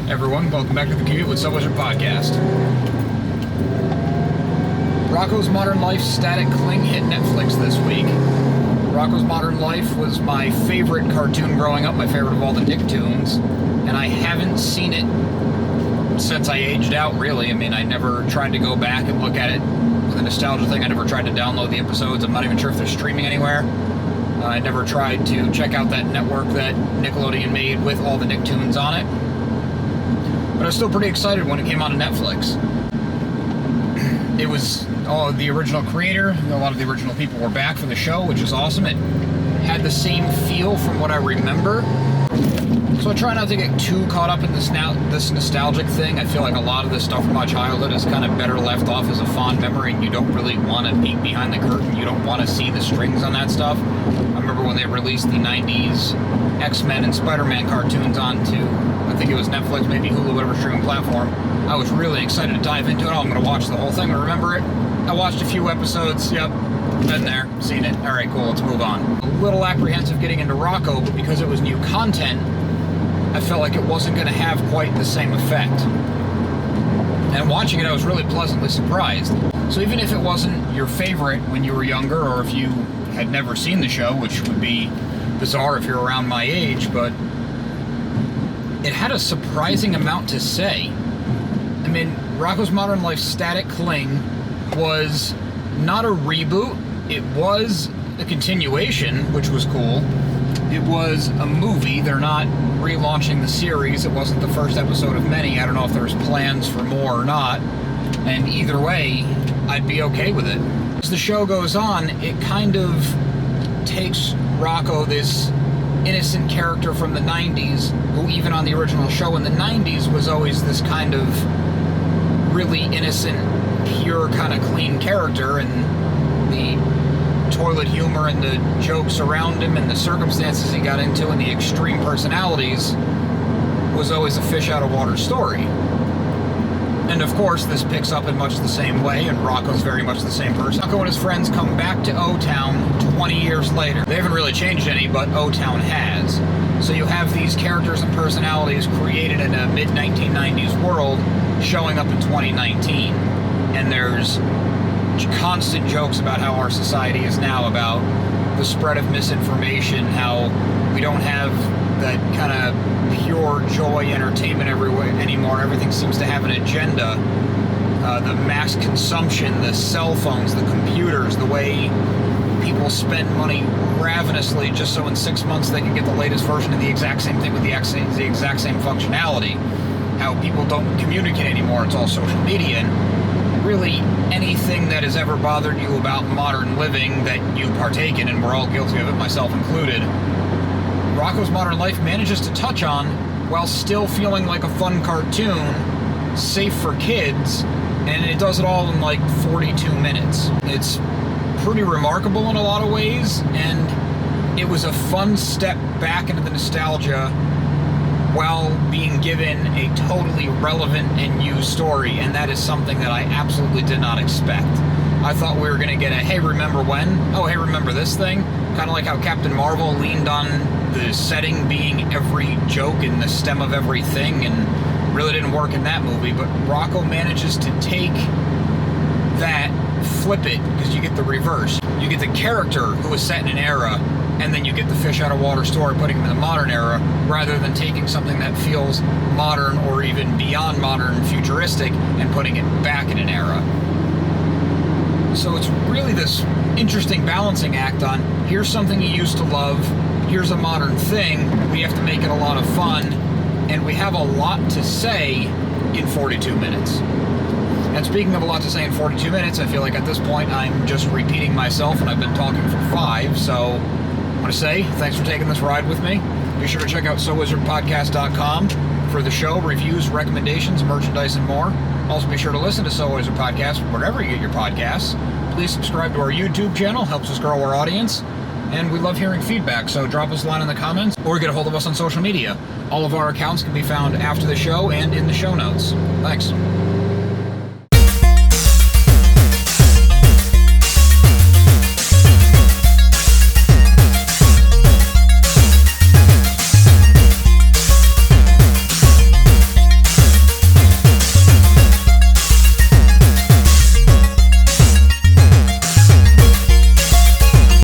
Everyone, welcome back to the Commute with Subwizard Podcast. Rocko's Modern Life Static Cling hit Netflix this week. Rocko's Modern Life was my favorite cartoon growing up, my favorite of all the Nicktoons, and I haven't seen it since I aged out, really. I mean, I never tried to go back and look at it with a nostalgia thing. I never tried to download the episodes. I'm not even sure if they're streaming anywhere. I never tried to check out that network that Nickelodeon made with all the Nicktoons on it. But I was still pretty excited when it came on to Netflix. It was the original creator. A lot of the original people were back for the show, which is awesome. It had the same feel from what I remember. So I try not to get too caught up in this nostalgic thing. I feel like a lot of this stuff from my childhood is kind of better left off as a fond memory, and you don't really want to peek behind the curtain. You don't want to see the strings on that stuff. I remember when they released the 90s X-Men and Spider-Man cartoons onto, I think it was Netflix, maybe Hulu, whatever streaming platform. I was really excited to dive into it. Oh, I'm going to watch the whole thing. I remember it. I watched a few episodes. Yep, been there, seen it. All right, cool, let's move on. A little apprehensive getting into Rocko, but because it was new content, I felt like it wasn't going to have quite the same effect. And watching it, I was really pleasantly surprised. So even if it wasn't your favorite when you were younger, or if you had never seen the show, which would be bizarre if you're around my age, but it had a surprising amount to say. I mean, Rocko's Modern Life Static Cling was not a reboot. It was a continuation, which was cool. It was a movie. They're not relaunching the series. It wasn't the first episode of many. I don't know if there's plans for more or not. And either way, I'd be okay with it. As the show goes on, it kind of takes Rocko, this innocent character from the 90s, who even on the original show in the 90s was always this kind of really innocent, pure, kind of clean character, and the toilet humor and the jokes around him and the circumstances he got into and the extreme personalities was always a fish out of water story. And of course, this picks up in much the same way, and Rocko's very much the same person. Rocko and his friends come back to O-Town 20 years later. They haven't really changed any, but O-Town has. So you have these characters and personalities created in a mid-1990s world showing up in 2019. And there's constant jokes about how our society is now, about the spread of misinformation, how we don't have that kind of pure joy entertainment everywhere anymore. Everything seems to have an agenda. The mass consumption, the cell phones, the computers, the way people spend money ravenously just so in 6 months they can get the latest version of the exact same thing with the exact same functionality. How people don't communicate anymore. It's all social media. And really anything that has ever bothered you about modern living that you partake in, and we're all guilty of it, myself included, Rocko's Modern Life manages to touch on while still feeling like a fun cartoon, safe for kids, and it does it all in like 42 minutes. It's pretty remarkable in a lot of ways, and it was a fun step back into the nostalgia while being given a totally relevant and new story, and that is something that I absolutely did not expect. I thought we were going to get a, hey, remember when? Oh, hey, remember this thing? Kind of like how Captain Marvel leaned on the setting being every joke and the stem of everything, and really didn't work in that movie. But Rocko manages to take that, flip it, because you get the reverse. You get the character who was set in an era, and then you get the fish out of water story, putting him in the modern era, rather than taking something that feels modern or even beyond modern, futuristic, and putting it back in an era. So it's really this interesting balancing act on, here's something you used to love, here's a modern thing, we have to make it a lot of fun, and we have a lot to say in 42 minutes. And speaking of a lot to say in 42 minutes, I feel like at this point I'm just repeating myself, and I've been talking for 5, so I want to say thanks for taking this ride with me. Be sure to check out SoWizardPodcast.com for the show, reviews, recommendations, merchandise, and more. Also, be sure to listen to So Wizard Podcast wherever you get your podcasts. Please subscribe to our YouTube channel, helps us grow our audience. And we love hearing feedback, so drop us a line in the comments or get a hold of us on social media. All of our accounts can be found after the show and in the show notes. Thanks.